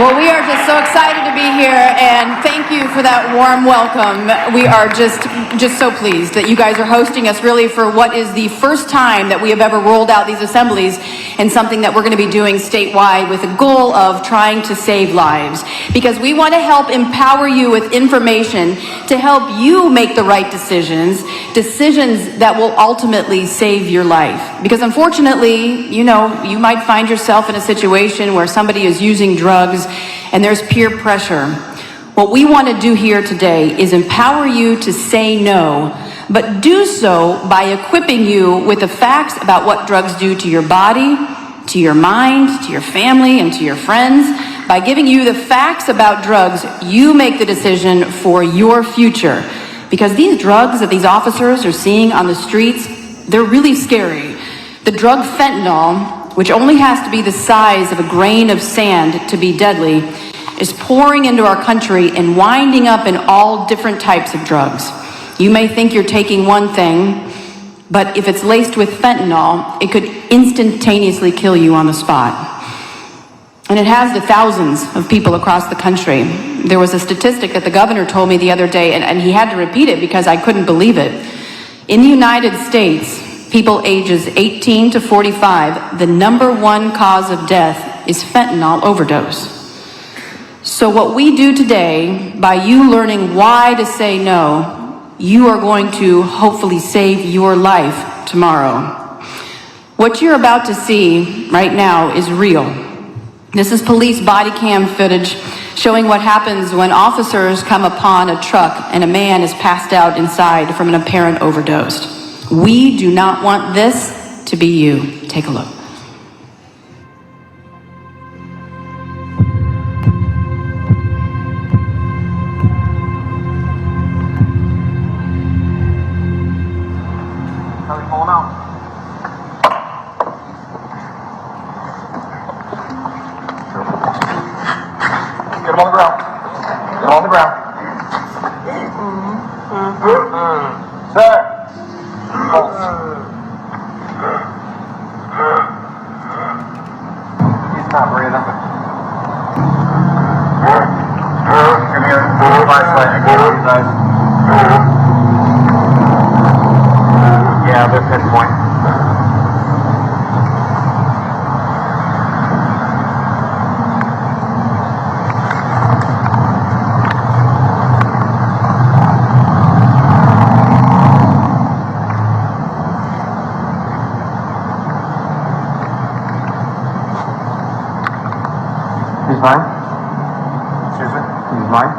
Well, we are just so excited to be here, and thank you for that warm welcome. We are just so pleased that you guys are hosting us really for what is the first time that we have ever rolled out these assemblies, and something that we're going to be doing statewide with a goal of trying to save lives. Because we want to help empower you with information to help you make the right decisions that will ultimately save your life. Because unfortunately, you know, you might find yourself in a situation where somebody is using drugs and there's peer pressure. What we want to do here today is empower you to say no, but do so by equipping you with the facts about what drugs do to your body, to your mind, to your family, and to your friends. By giving you the facts about drugs, you make the decision for your future. Because these drugs that these officers are seeing on the streets, they're really scary. The drug fentanyl, which only has to be the size of a grain of sand to be deadly, is pouring into our country and winding up in all different types of drugs. You may think you're taking one thing, but if it's laced with fentanyl, it could instantaneously kill you on the spot. And it has to thousands of people across the country. There was a statistic that the governor told me the other day, and he had to repeat it because I couldn't believe it. In the United States, people ages 18 to 45, the #1 cause of death is fentanyl overdose. So what we do today, by you learning why to say no, you are going to hopefully save your life tomorrow. What you're about to see right now is real. This is police body cam footage showing what happens when officers come upon a truck and a man is passed out inside from an apparent overdose. We do not want this to be you. Take a look. Get him on the ground. Get him on the ground. Sir. He's not breathing. Come here. Flashlight. Get on his eyes. Yeah, they're pinpoint. He's mine? Excuse me? He's mine?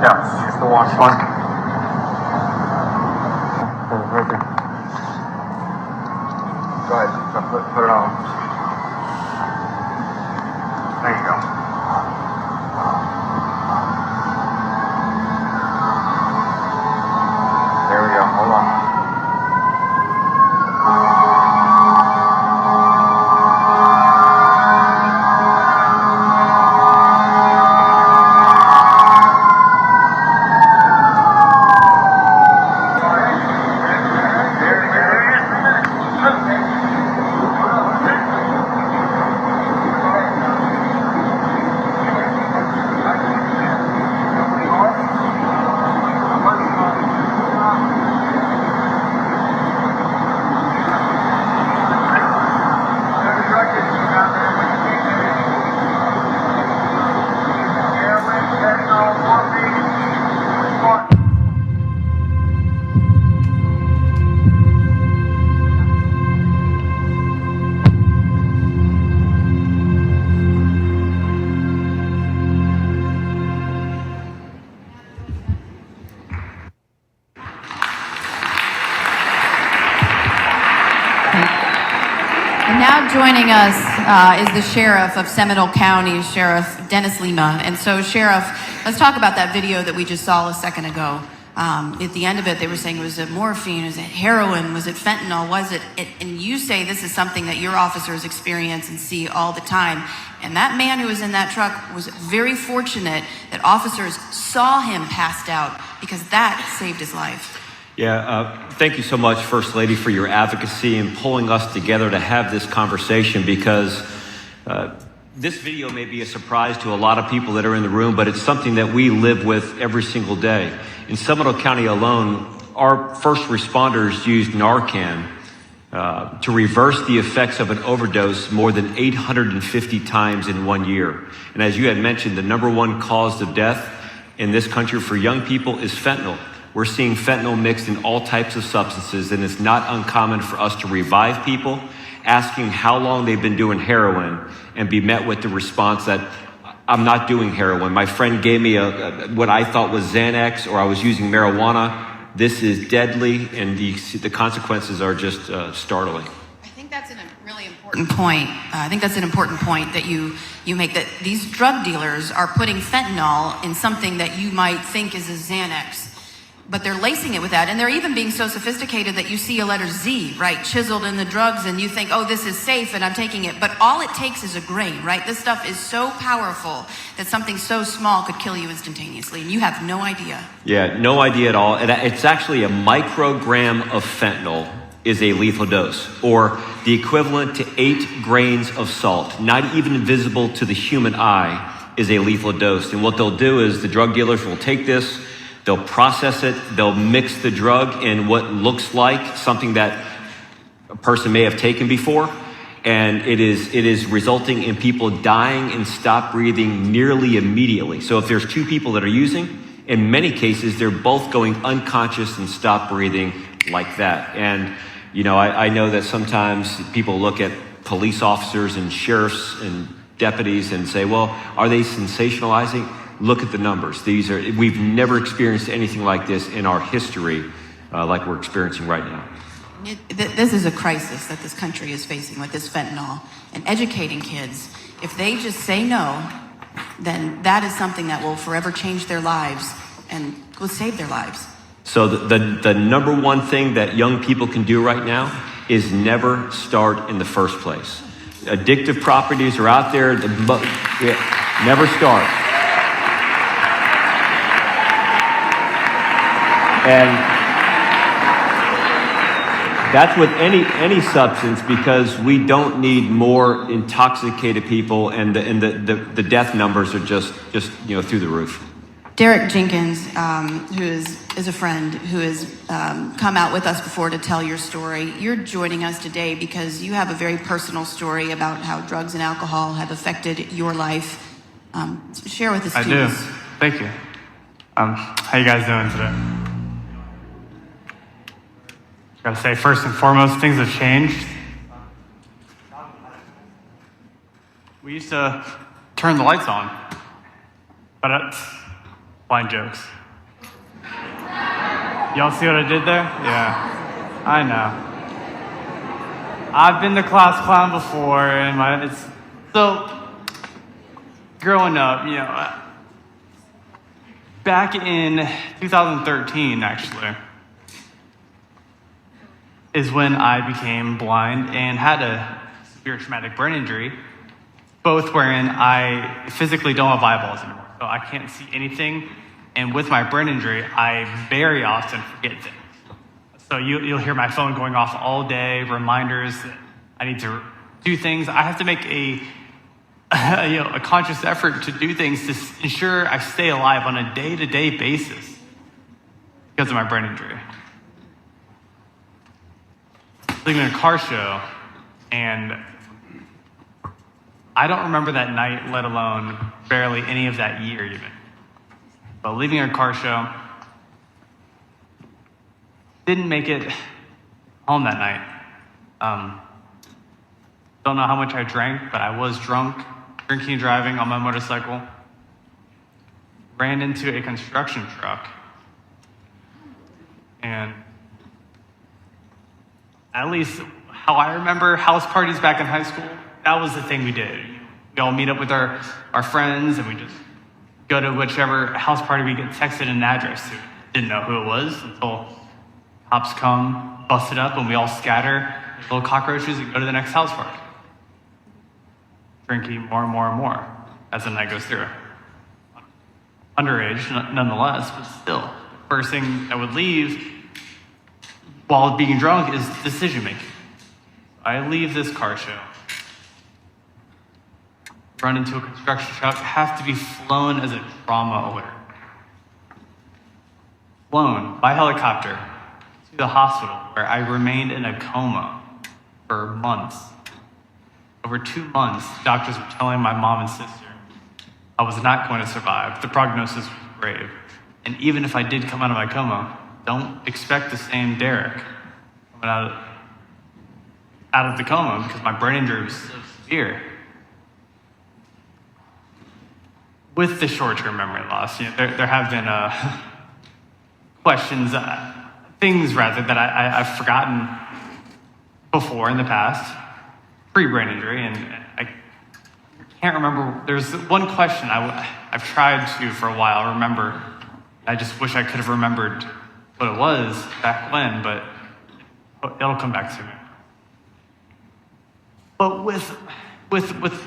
Yeah, she's the one. One. Right there. Go ahead, put it on. There you go. There we go, hold on. And now joining us is the sheriff of Seminole County, Sheriff Dennis Lima. And so, Sheriff, let's talk about that video that we just saw a second ago. At the end of it, they were saying, was it morphine? Was it heroin? Was it fentanyl? Was it? And you say this is something that your officers experience and see all the time. And that man who was in that truck was very fortunate that officers saw him passed out, because that saved his life. Yeah, thank you so much, First Lady, for your advocacy and pulling us together to have this conversation, because This video may be a surprise to a lot of people that are in the room, but it's something that we live with every single day. In Seminole County alone, our first responders used Narcan to reverse the effects of an overdose more than 850 times in 1 year. And as you had mentioned, the number one cause of death in this country for young people is fentanyl. We're seeing fentanyl mixed in all types of substances, and it's not uncommon for us to revive people, asking how long they've been doing heroin, and be met with the response that, I'm not doing heroin. My friend gave me what I thought was Xanax, or I was using marijuana. This is deadly, and the consequences are just startling. I think that's a really important point. I think that's an important point that you make, that these drug dealers are putting fentanyl in something that you might think is a Xanax, but they're lacing it with that, and they're even being so sophisticated that you see a letter Z, right, chiseled in the drugs, and you think, oh, this is safe, and I'm taking it. But all it takes is a grain, right? This stuff is so powerful that something so small could kill you instantaneously, and you have no idea. Yeah, no idea at all. And it's actually a microgram of fentanyl is a lethal dose, or the equivalent to 8 grains of salt, not even visible to the human eye, is a lethal dose. And what they'll do is the drug dealers will take this, they'll process it, they'll mix the drug in what looks like something that a person may have taken before, and it is resulting in people dying and stop breathing nearly immediately. So if there's 2 people that are using, in many cases, they're both going unconscious and stop breathing like that. And, you know, I know that sometimes people look at police officers and sheriffs and deputies and say, well, are they sensationalizing? Look at the numbers. We've never experienced anything like this in our history, like we're experiencing right now. This is a crisis that this country is facing with this fentanyl, and educating kids. If they just say no, then that is something that will forever change their lives and will save their lives. So the number one thing that young people can do right now is never start in the first place. Addictive properties are out there. Never start. And that's with any substance, because we don't need more intoxicated people, and the death numbers are just through the roof. Derek Jenkins, who is a friend who has come out with us before to tell your story. You're joining us today because you have a very personal story about how drugs and alcohol have affected your life. Share with us, I please. do. Thank you. How you guys doing today? Gotta say, first and foremost, things have changed. We used to turn the lights on, but it's blind jokes. Y'all see what I did there? Yeah, I know. I've been the class clown before, and so growing up, you know, back in 2013, actually, is when I became blind and had a severe traumatic brain injury, both wherein I physically don't have eyeballs anymore. So I can't see anything, and with my brain injury, I very often forget things. So you'll hear my phone going off all day, reminders that I need to do things. I have to make a conscious effort to do things to ensure I stay alive on a day-to-day basis because of my brain injury. Leaving a car show, and I don't remember that night, let alone barely any of that year even. But leaving a car show, didn't make it home that night. Don't know how much I drank, but I was drunk, drinking and driving on my motorcycle. Ran into a construction truck, and at least how I remember house parties back in high school, that was the thing we did. We all meet up with our friends, and we just go to whichever house party we get texted an address to. Didn't know who it was until cops come, bust it up, and we all scatter little cockroaches and go to the next house party. Drinking more and more and more as the night goes through. Underage, nonetheless, but still. First thing that would leave while being drunk is decision making. I leave this car show. run into a construction truck, have to be flown as a trauma alert. Flown by helicopter to the hospital where I remained in a coma for months. Over 2 months, doctors were telling my mom and sister I was not going to survive. The prognosis was grave. And even if I did come out of my coma, don't expect the same Derek coming out of the coma because my brain injury was so severe. With the short-term memory loss, there have been questions, things rather, that I've forgotten before in the past, pre-brain injury, and I can't remember. There's one question I've tried to for a while remember. I just wish I could have remembered what it was back when, but it'll come back to me. But with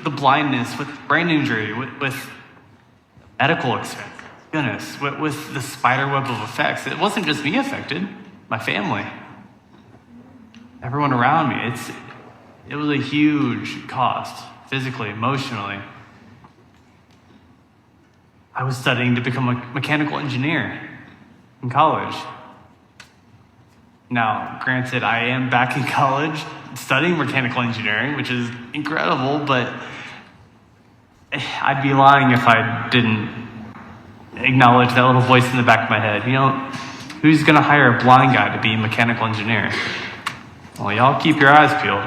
the blindness, with brain injury, with medical expense, goodness, with the spider web of effects, it wasn't just me affected, my family, everyone around me. It was a huge cost, physically, emotionally. I was studying to become a mechanical engineer in college. Now, granted, I am back in college studying mechanical engineering, which is incredible, but I'd be lying if I didn't acknowledge that little voice in the back of my head. Who's going to hire a blind guy to be a mechanical engineer? Well, y'all keep your eyes peeled.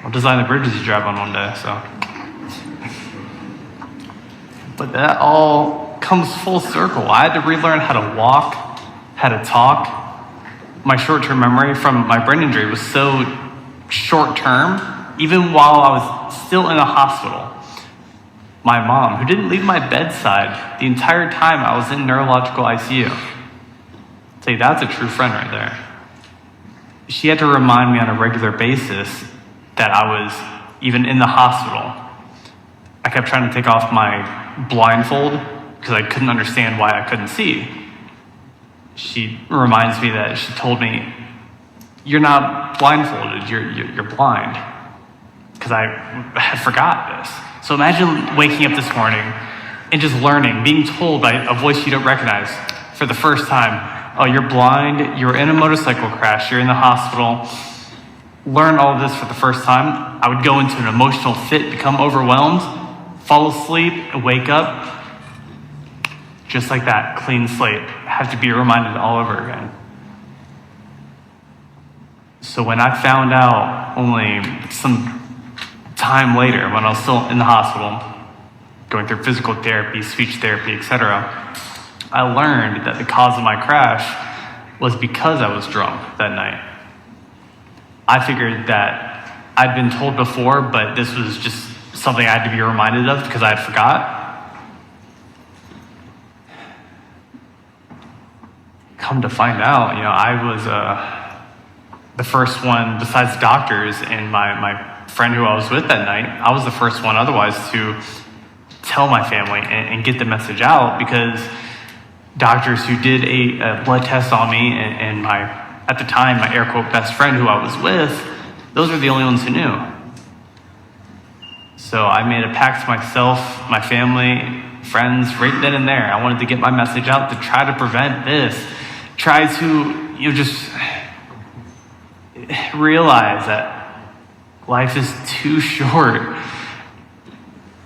I'll design the bridges you drive on one day, so. But that all comes full circle. I had to relearn how to walk, how to talk. My short-term memory from my brain injury was so short-term, even while I was still in a hospital. My mom, who didn't leave my bedside the entire time I was in neurological ICU. I'll tell you, that's a true friend right there. She had to remind me on a regular basis that I was even in the hospital. I kept trying to take off my blindfold because I couldn't understand why I couldn't see. She reminds me that she told me, "You're not blindfolded, you're blind." Because I had forgot this. So imagine waking up this morning and just learning, being told by a voice you don't recognize for the first time, "Oh, you're blind, you're in a motorcycle crash, you're in the hospital." Learn all of this for the first time. I would go into an emotional fit, become overwhelmed, fall asleep, and wake up. Just like that, clean slate. Have to be reminded all over again. So when I found out only some time later, when I was still in the hospital, going through physical therapy, speech therapy, etc., I learned that the cause of my crash was because I was drunk that night. I figured that I'd been told before, but this was just something I had to be reminded of because I had forgot. Come to find out, I was the first one, besides doctors and my friend who I was with that night, I was the first one otherwise to tell my family and get the message out, because doctors who did a blood test on me and at the time, my air quote best friend who I was with, those were the only ones who knew. So I made a pact to myself, my family, friends, right then and there. I wanted to get my message out to try to prevent this. Try to, just realize that life is too short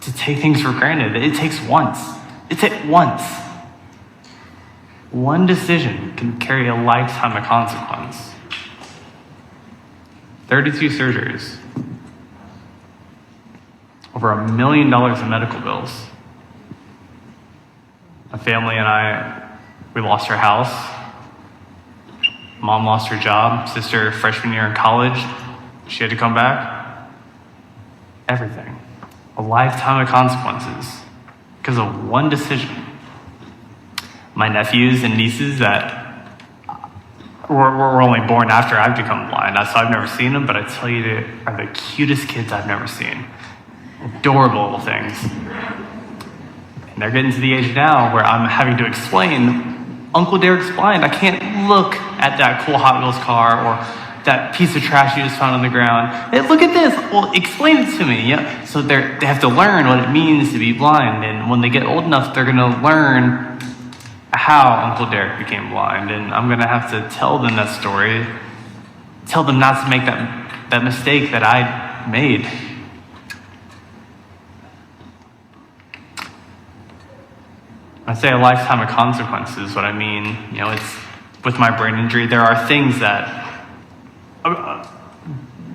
to take things for granted. It takes once. Once. One decision can carry a lifetime of consequence. 32 surgeries. Over $1 million in medical bills. My family and we lost our house. Mom lost her job. Sister, freshman year in college, she had to come back. Everything. A lifetime of consequences because of one decision. My nephews and nieces that were only born after I've become blind, so I've never seen them, but I tell you, they are the cutest kids I've never seen. Adorable little things. And they're getting to the age now where I'm having to explain, Uncle Derek's blind. I can't look at that cool Hot Wheels car or that piece of trash you just found on the ground. Hey, look at this. Well, explain it to me. Yeah. So they have to learn what it means to be blind. And when they get old enough, they're going to learn how Uncle Derek became blind. And I'm going to have to tell them that story. Tell them not to make that mistake that I made. I say a lifetime of consequences. What I mean, it's with my brain injury, there are things that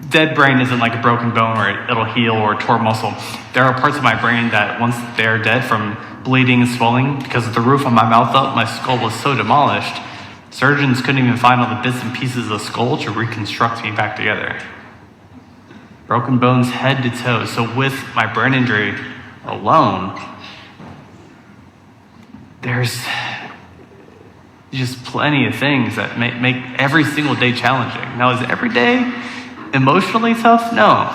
dead brain isn't like a broken bone where it'll heal or tore muscle. There are parts of my brain that once they're dead from bleeding and swelling, because of the roof on my mouth up, my skull was so demolished, surgeons couldn't even find all the bits and pieces of the skull to reconstruct me back together. Broken bones head to toe. So with my brain injury alone, there's just plenty of things that make every single day challenging. Now, is every day emotionally tough? No.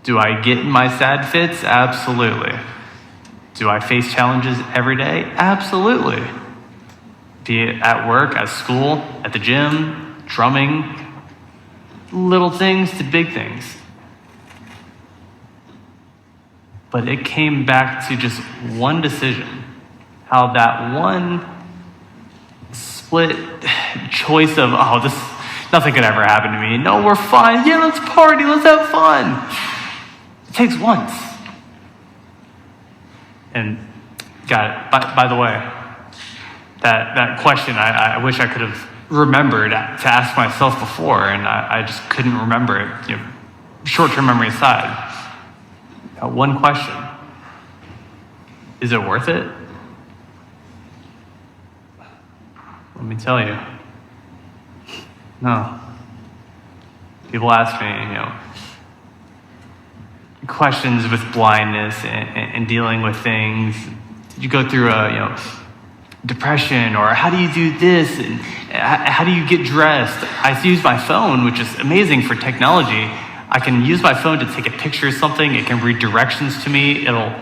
Do I get in my sad fits? Absolutely. Do I face challenges every day? Absolutely. Be it at work, at school, at the gym, drumming, little things to big things. But it came back to just one decision. How that one split choice of, nothing could ever happen to me. No, we're fine. Yeah, let's party. Let's have fun. It takes once. And by the way, that question, I wish I could have remembered to ask myself before, and I just couldn't remember it. Short-term memory aside. One question. Is it worth it? Let me tell you. No. People ask me, questions with blindness and dealing with things. Did you go through depression, or how do you do this, and how do you get dressed? I use my phone, which is amazing for technology. I can use my phone to take a picture of something. It can read directions to me. It'll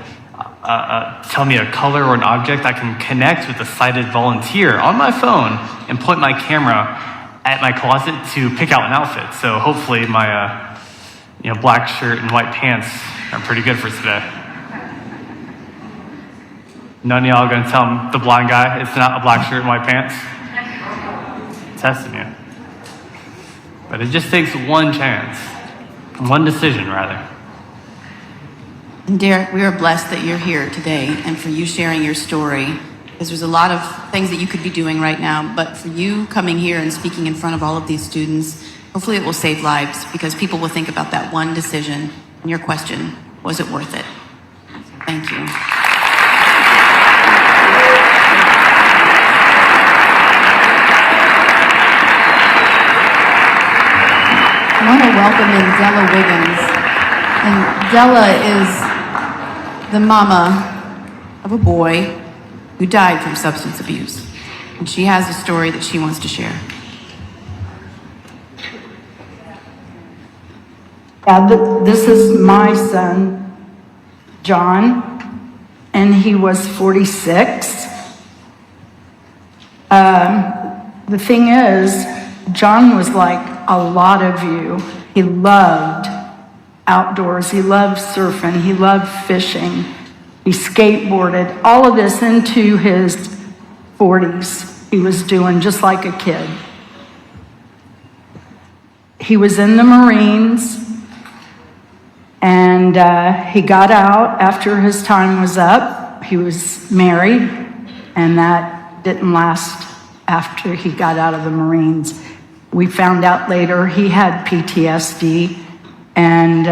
tell me a color or an object. I can connect with a sighted volunteer on my phone and point my camera at my closet to pick out an outfit. So hopefully my black shirt and white pants are pretty good for today. None of y'all are gonna tell the blind guy it's not a black shirt and white pants? Testing you. But it just takes one chance. One decision, rather. And Derek, we are blessed that you're here today and for you sharing your story, because there's a lot of things that you could be doing right now, but for you coming here and speaking in front of all of these students, hopefully it will save lives, because people will think about that one decision and your question, was it worth it? So thank you. I want to welcome in Della Wiggins. And Della is the mama of a boy who died from substance abuse. And she has a story that she wants to share. This is my son, John, and he was 46. The thing is, John was like a lot of you. He loved outdoors. He loved surfing. He loved fishing. He skateboarded. All of this into his 40s. He was doing just like a kid. He was in the Marines, and he got out after his time was up. He was married, and that didn't last after he got out of the Marines. We found out later he had PTSD, and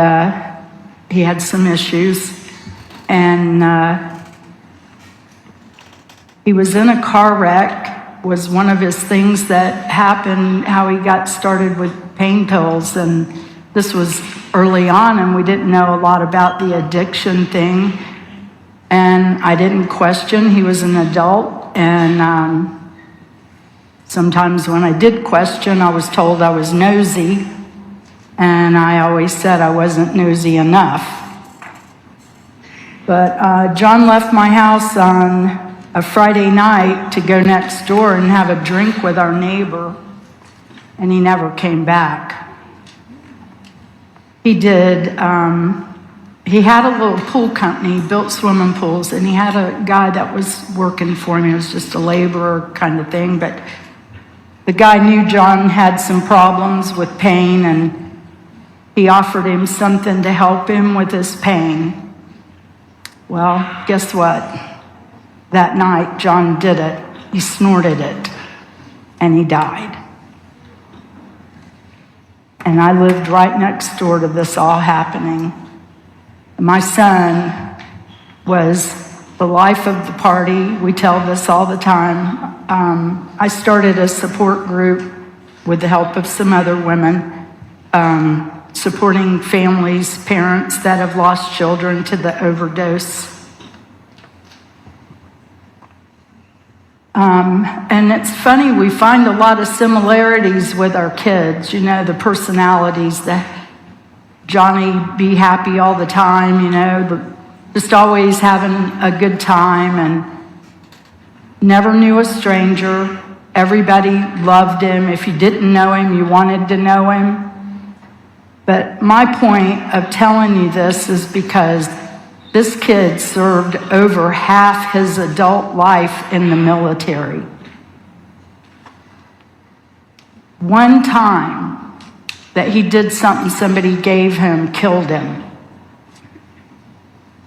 he had some issues, and he was in a car wreck, was one of his things that happened, how he got started with pain pills, and this was early on, and we didn't know a lot about the addiction thing, and I didn't question. He was an adult, and sometimes when I did question, I was told I was nosy, and I always said I wasn't nosy enough. But John left my house on a Friday night to go next door and have a drink with our neighbor. and he never came back. He had a little pool company, built swimming pools, and he had a guy that was working for him. He was just a laborer kind of thing, but the guy knew John had some problems with pain, and he offered him something to help him with his pain. Well, guess what? That night, John did it. He snorted it, and he died. And I lived right next door to this all happening. My son was the life of the party. We tell this all the time. I started a support group with the help of some other women, supporting families, parents that have lost children to the overdose. And it's funny, we find a lot of similarities with our kids, you know, the personalities, that Johnny be happy all the time, you know, just always having a good time, and never knew a stranger. Everybody loved him. If you didn't know him, you wanted to know him. But my point of telling you this is because this kid served over half his adult life in the military. One time that he did something somebody gave him killed him.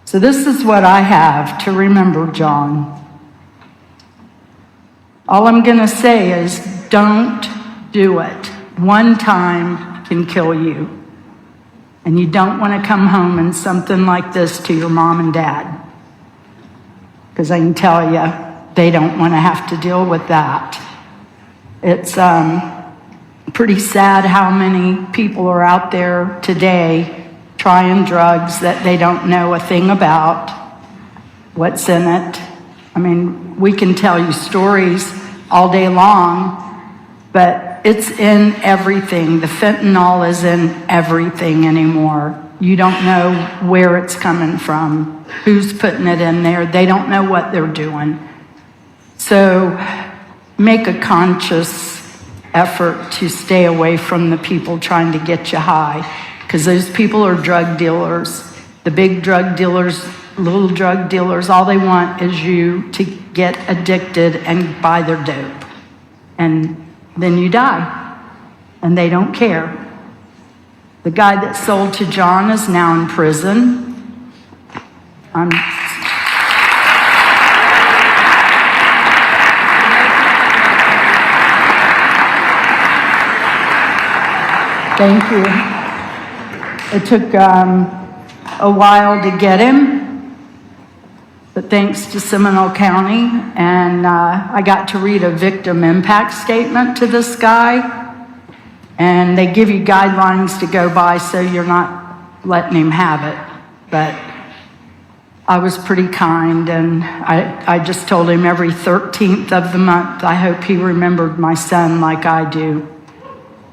So this is what I have to remember John. All I'm going to say is don't do it. One time can kill you. And you don't want to come home in something like this to your mom and dad. Because I can tell you, they don't want to have to deal with that. It's pretty sad how many people are out there today trying drugs that they don't know a thing about, what's in it. I mean, we can tell you stories all day long, but it's in everything. The fentanyl is in everything anymore. You don't know where it's coming from, who's putting it in there. They don't know what they're doing. So make a conscious effort to stay away from the people trying to get you high, because those people are drug dealers. The big drug dealers, little drug dealers, all they want is you to get addicted and buy their dope. And then you die, and they don't care. The guy that sold to John is now in prison. Thank you. It took a while to get him, but thanks to Seminole County, and I got to read a victim impact statement to this guy, and they give you guidelines to go by so you're not letting him have it. But I was pretty kind, and I just told him every 13th of the month, I hope he remembered my son like I do.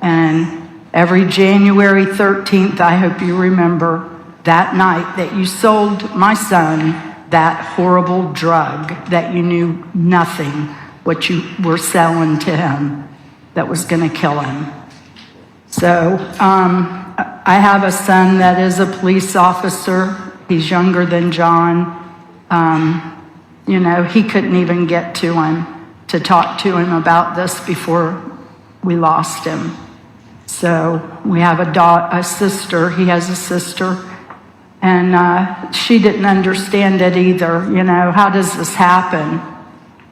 And every January 13th, I hope you remember that night that you sold my son that horrible drug that you knew nothing what you were selling to him that was going to kill him. So I have a son that is a police officer. He's younger than John. You know, he couldn't even get to him to talk to him about this before we lost him. So we have a sister. He has a sister. And she didn't understand it either. You know, how does this happen?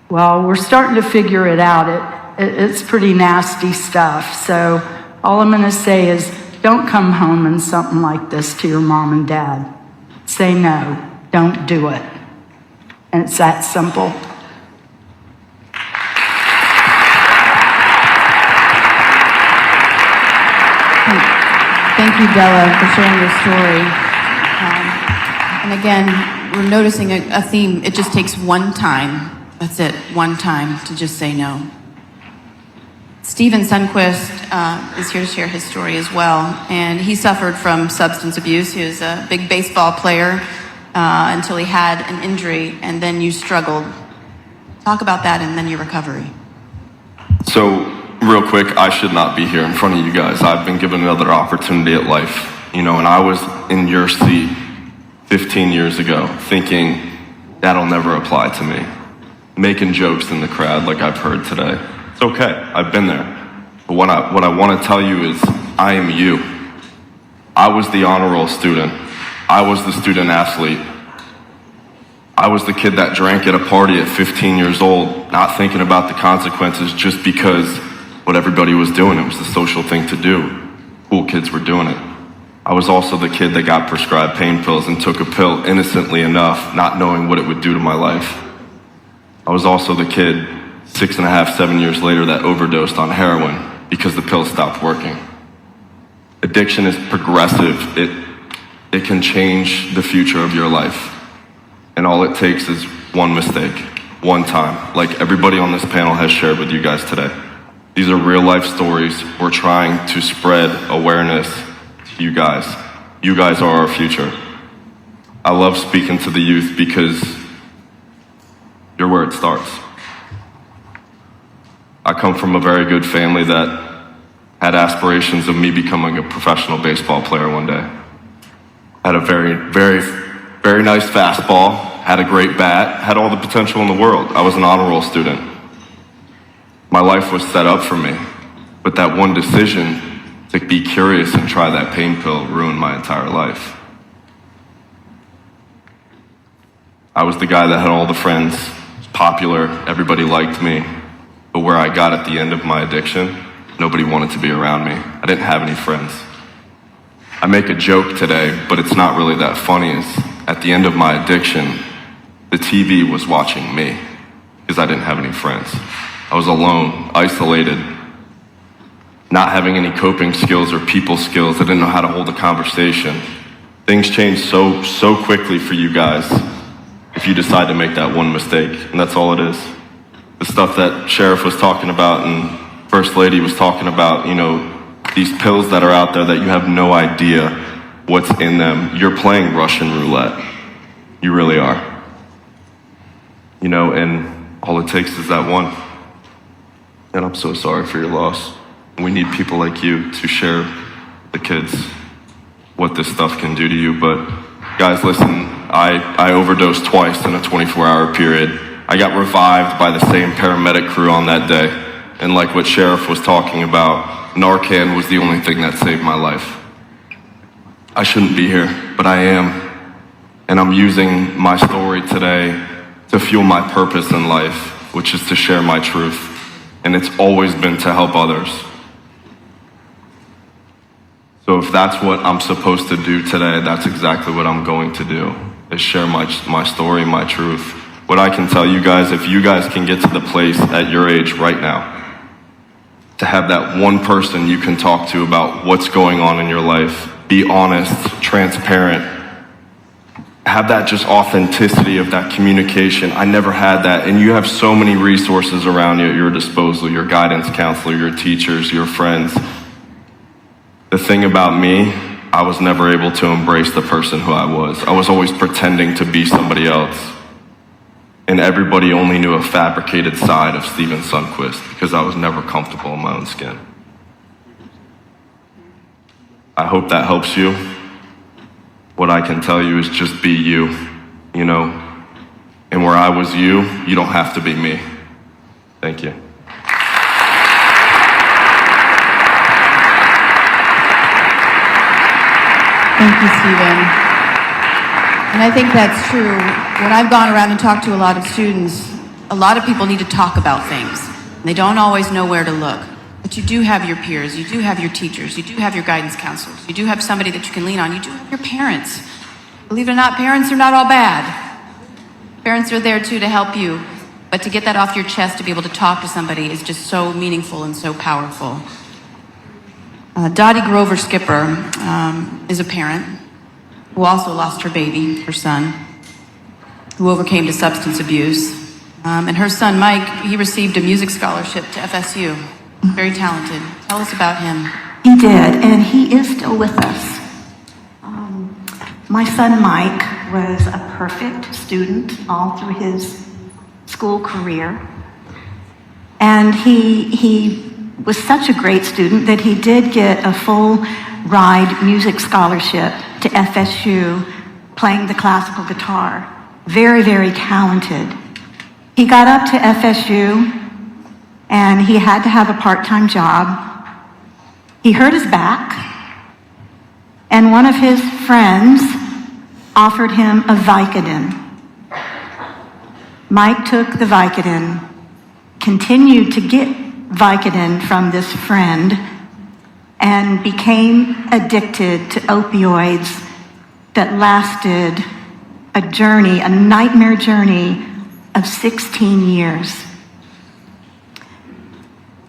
Well, we're starting to figure it out. It's pretty nasty stuff. So all I'm going to say is don't come home in something like this to your mom and dad. Say no. Don't do it. And it's that simple. Thank you, Della, for sharing your story. And again, we're noticing a theme. It just takes one time. That's it, one time to just say no. Stephen Sundquist is here to share his story as well. And he suffered from substance abuse. He was a big baseball player until he had an injury, and then you struggled. Talk about that and then your recovery. So real quick, I should not be here in front of you guys. I've been given another opportunity at life, and I was in your seat 15 years ago thinking that'll never apply to me. Making jokes in the crowd like I've heard today. It's okay, I've been there. But what I want to tell you is I am you. I was the honor roll student. I was the student athlete. I was the kid that drank at a party at 15 years old, not thinking about the consequences just because what everybody was doing. It was the social thing to do. Cool kids were doing it. I was also the kid that got prescribed pain pills and took a pill innocently enough, not knowing what it would do to my life. I was also the kid 6.5, 7 years later that overdosed on heroin because the pill stopped working. Addiction is progressive. It can change the future of your life. And all it takes is one mistake, one time, like everybody on this panel has shared with you guys today. These are real life stories. We're trying to spread awareness to you guys. You guys are our future. I love speaking to the youth because you're where it starts. I come from a very good family that had aspirations of me becoming a professional baseball player one day. Had a very, very, very nice fastball, had a great bat, had all the potential in the world. I was an honor roll student. My life was set up for me, but that one decision to be curious and try that pain pill ruined my entire life. I was the guy that had all the friends, popular, everybody liked me, but where I got at the end of my addiction, nobody wanted to be around me. I didn't have any friends. I make a joke today, but it's not really that funny. At the end of my addiction, the TV was watching me because I didn't have any friends. I was alone, isolated, not having any coping skills or people skills. I didn't know how to hold a conversation. Things change so quickly for you guys if you decide to make that one mistake, and that's all it is. The stuff that Sheriff was talking about and First Lady was talking about, these pills that are out there that you have no idea what's in them. You're playing Russian roulette. You really are. And all it takes is that one. And I'm so sorry for your loss. We need people like you to share the kids what this stuff can do to you. But guys, listen, I overdosed twice in a 24-hour period. I got revived by the same paramedic crew on that day. And like what Sheriff was talking about, Narcan was the only thing that saved my life. I shouldn't be here, but I am. And I'm using my story today to fuel my purpose in life, which is to share my truth. And it's always been to help others. So if that's what I'm supposed to do today, that's exactly what I'm going to do, is share my story, my truth. What I can tell you guys, if you guys can get to the place at your age right now, to have that one person you can talk to about what's going on in your life, be honest, transparent, have that just authenticity of that communication. I never had that, and you have so many resources around you at your disposal, your guidance counselor, your teachers, your friends. The thing about me, I was never able to embrace the person who I was. I was always pretending to be somebody else. And everybody only knew a fabricated side of Steven Sundquist because I was never comfortable in my own skin. I hope that helps you. What I can tell you is just be you, And where I was you, you don't have to be me. Thank you. Thank you, Stephen. And I think that's true. When I've gone around and talked to a lot of students, a lot of people need to talk about things. They don't always know where to look. But you do have your peers, you do have your teachers, you do have your guidance counselors, you do have somebody that you can lean on, you do have your parents. Believe it or not, parents are not all bad. Parents are there too to help you. But to get that off your chest, to be able to talk to somebody is just so meaningful and so powerful. Dottie Grover Skipper is a parent who also lost her baby, her son, who overcame to substance abuse. And her son, Mike, he received a music scholarship to FSU. Very talented. Tell us about him. He did, and he is still with us. My son Mike was a perfect student all through his school career. And he was such a great student that he did get a full ride music scholarship to FSU, playing the classical guitar. Very, very talented. He got up to FSU and he had to have a part-time job. He hurt his back, and one of his friends offered him a Vicodin. Mike took the Vicodin, continued to get Vicodin from this friend, and became addicted to opioids that lasted a nightmare journey of 16 years.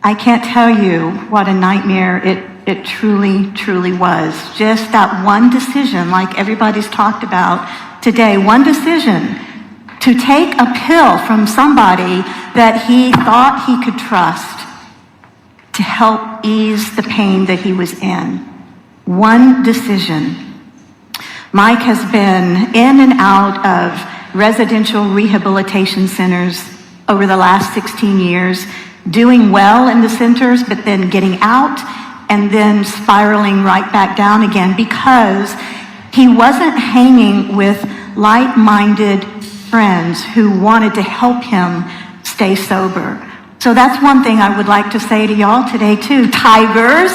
I can't tell you what a nightmare it truly, truly was. Just that one decision, like everybody's talked about today, one decision to take a pill from somebody that he thought he could trust to help ease the pain that he was in. One decision. Mike has been in and out of residential rehabilitation centers over the last 16 years, doing well in the centers, but then getting out and then spiraling right back down again because he wasn't hanging with like-minded friends who wanted to help him stay sober. So that's one thing I would like to say to y'all today too. Tigers,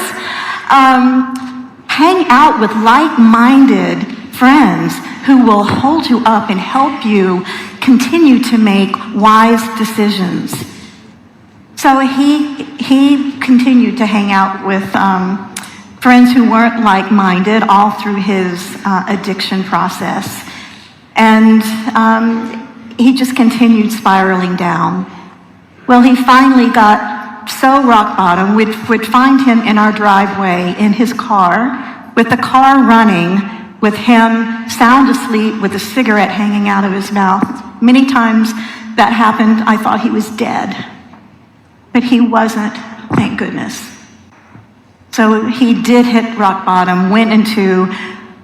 hang out with like-minded friends who will hold you up and help you continue to make wise decisions. So he continued to hang out with friends who weren't like-minded all through his addiction process. And he just continued spiraling down. Well, he finally got so rock bottom, we'd find him in our driveway in his car, with the car running, with him sound asleep with a cigarette hanging out of his mouth. Many times that happened, I thought he was dead. But he wasn't, thank goodness. So he did hit rock bottom, went into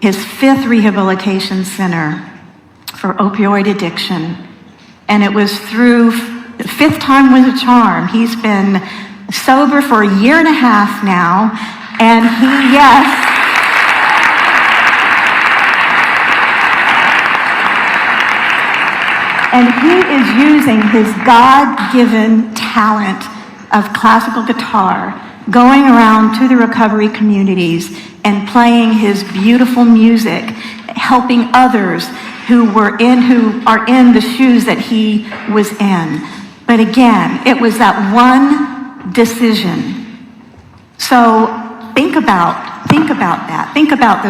his 5th rehabilitation center for opioid addiction. And it was through, the 5th time was a charm. He's been sober for a year and a half now. And he, yes. And he is using his God-given talent of classical guitar, going around to the recovery communities and playing his beautiful music, helping others who are in the shoes that he was in. But again, it was that one decision. So think about that. Think about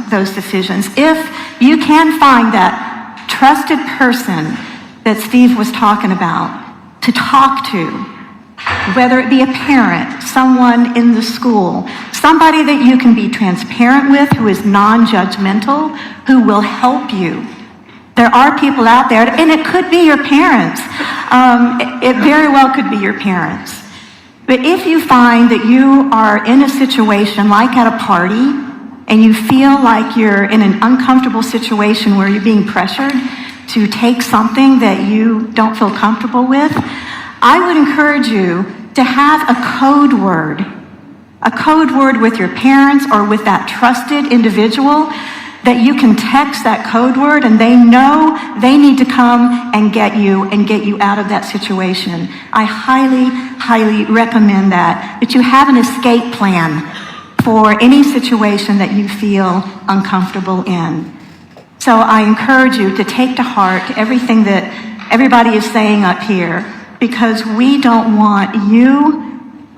those decisions. If you can find that trusted person that Steve was talking about to talk to, whether it be a parent, someone in the school, somebody that you can be transparent with, who is non-judgmental, who will help you. There are people out there, and it could be your parents. It very well could be your parents. But if you find that you are in a situation like at a party, and you feel like you're in an uncomfortable situation where you're being pressured to take something that you don't feel comfortable with, I would encourage you to have a code word with your parents or with that trusted individual that you can text that code word and they know they need to come and get you out of that situation. I highly, highly recommend that you have an escape plan for any situation that you feel uncomfortable in. So I encourage you to take to heart everything that everybody is saying up here, because we don't want you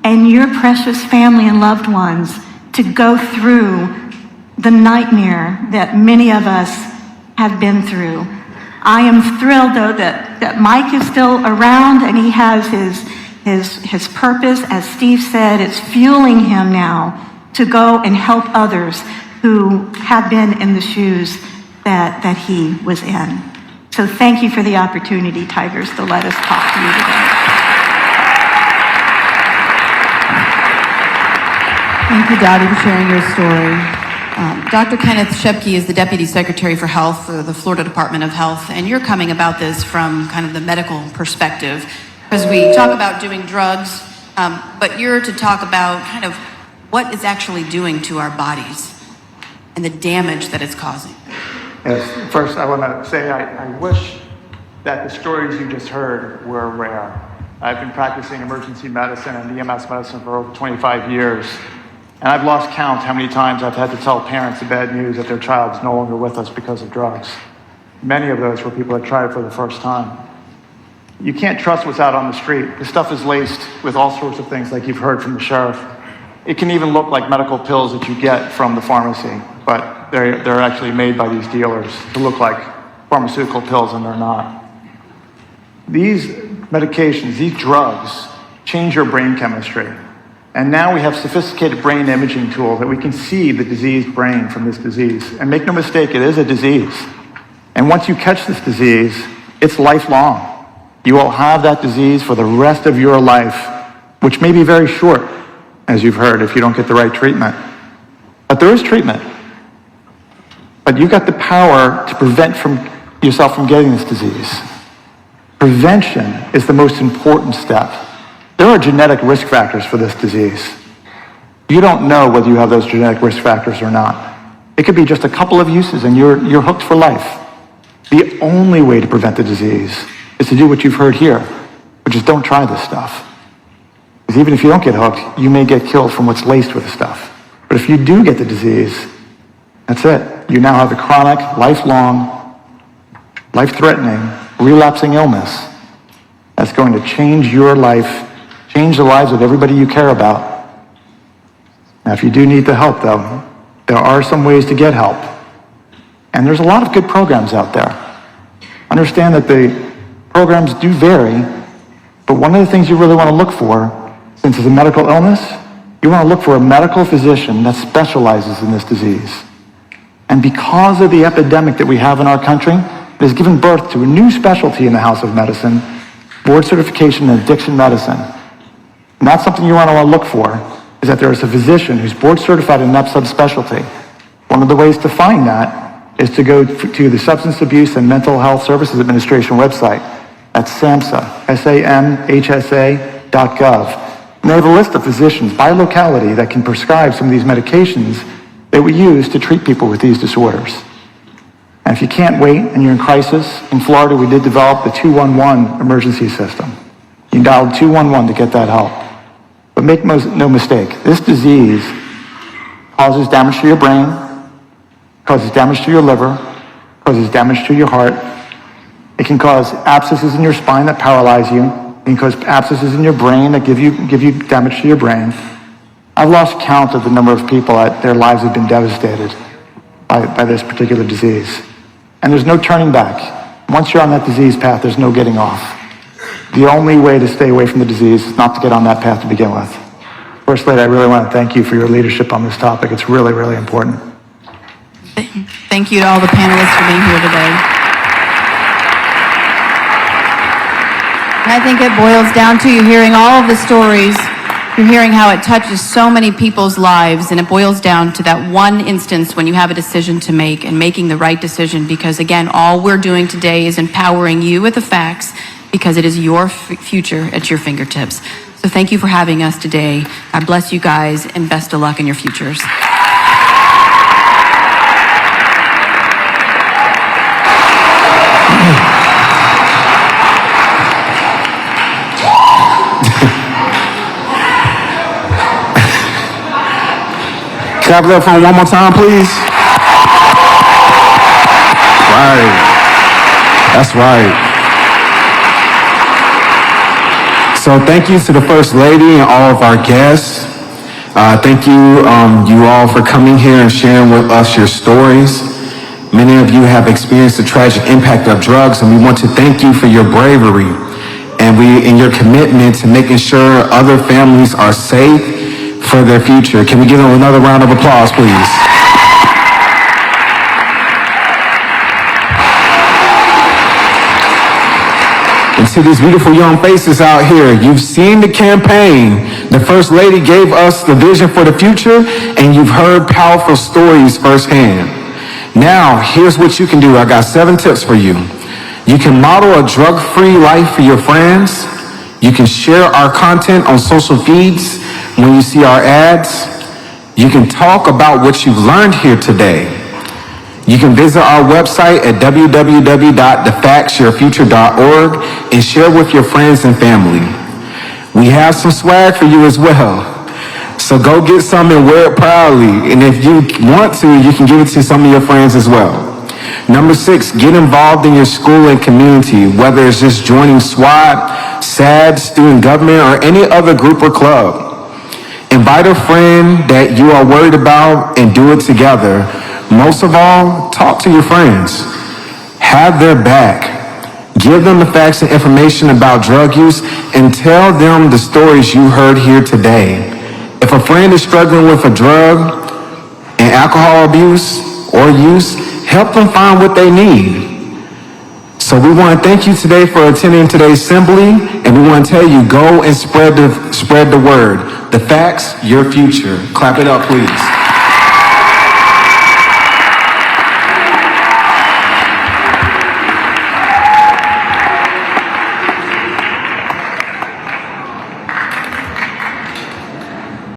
and your precious family and loved ones to go through the nightmare that many of us have been through. I am thrilled, though, that Mike is still around and he has his purpose. As Steve said, it's fueling him now to go and help others who have been in the shoes that he was in. So thank you for the opportunity, Tigers, to let us talk to you today. Thank you, Dottie, for sharing your story. Dr. Kenneth Shebke is the Deputy Secretary for Health for the Florida Department of Health, and you're coming about this from kind of the medical perspective. As we talk about doing drugs, But you're to talk about kind of what it's actually doing to our bodies and the damage that it's causing. Yes, first I want to say I wish that the stories you just heard were rare. I've been practicing emergency medicine and EMS medicine for over 25 years, and I've lost count how many times I've had to tell parents the bad news that their child's no longer with us because of drugs. Many of those were people that tried it for the first time. You can't trust what's out on the street. The stuff is laced with all sorts of things like you've heard from the sheriff. It can even look like medical pills that you get from the pharmacy, but they're actually made by these dealers to look like pharmaceutical pills, and they're not. These medications, these drugs, change your brain chemistry. And now we have sophisticated brain imaging tools that we can see the diseased brain from this disease. And make no mistake, it is a disease. And once you catch this disease, it's lifelong. You will have that disease for the rest of your life, which may be very short, as you've heard, if you don't get the right treatment. But there is treatment. But you've got the power to prevent yourself from getting this disease. Prevention is the most important step. There are genetic risk factors for this disease. You don't know whether you have those genetic risk factors or not. It could be just a couple of uses and you're hooked for life. The only way to prevent the disease is to do what you've heard here, which is don't try this stuff. Because even if you don't get hooked, you may get killed from what's laced with the stuff. But if you do get the disease, that's it. You now have a chronic, lifelong, life-threatening, relapsing illness that's going to change your life, change the lives of everybody you care about. Now, if you do need the help, though, there are some ways to get help. And there's a lot of good programs out there. Understand that the programs do vary, but one of the things you really want to look for, since it's a medical illness, you want to look for a medical physician that specializes in this disease. And because of the epidemic that we have in our country, it has given birth to a new specialty in the House of Medicine, board certification in addiction medicine. And that's something you want to look for, is that there is a physician who's board certified in that subspecialty. One of the ways to find that is to go to the Substance Abuse and Mental Health Services Administration website. That's SAMHSA, SAMHSA.gov. And they have a list of physicians by locality that can prescribe some of these medications that we use to treat people with these disorders. And if you can't wait and you're in crisis, in Florida we did develop the 211 emergency system. You can dial 211 to get that help. But make no mistake, this disease causes damage to your brain, causes damage to your liver, causes damage to your heart. It can cause abscesses in your spine that paralyze you. It can cause abscesses in your brain that give you damage to your brain. I've lost count of the number of people that their lives have been devastated by this particular disease. And there's no turning back. Once you're on that disease path, there's no getting off. The only way to stay away from the disease is not to get on that path to begin with. First Lady, I really want to thank you for your leadership on this topic. It's really, really important. Thank you to all the panelists for being here today. And I think it boils down to you hearing all of the stories. You're hearing how it touches so many people's lives, and it boils down to that one instance when you have a decision to make and making the right decision, because again, all we're doing today is empowering you with the facts, because it is your future at your fingertips. So thank you for having us today. God bless you guys, and best of luck in your futures. Clap it up for him one more time, please. Right. That's right. So thank you to the First Lady and all of our guests. Thank you, you all for coming here and sharing with us your stories. Many of you have experienced the tragic impact of drugs, and we want to thank you for your bravery and your commitment to making sure other families are safe for their future. Can we give them another round of applause, please? And to these beautiful young faces out here, you've seen the campaign. The First Lady gave us the vision for the future, and you've heard powerful stories firsthand. Now, here's what you can do. I got 7 tips for you. You can model a drug-free life for your friends. You can share our content on social feeds when you see our ads. You can talk about what you've learned here today. You can visit our website at www.thefactsyourfuture.org and share with your friends and family. We have some swag for you as well. So go get some and wear it proudly. And if you want to, you can give it to some of your friends as well. Number 6, get involved in your school and community, whether it's just joining SWAT, SAD, student government, or any other group or club. Invite a friend that you are worried about and do it together. Most of all, talk to your friends. Have their back. Give them the facts and information about drug use and tell them the stories you heard here today. If a friend is struggling with a drug and alcohol abuse or use, help them find what they need. So we want to thank you today for attending today's assembly, and we want to tell you, go and spread the word. The facts, your future. Clap it up, please.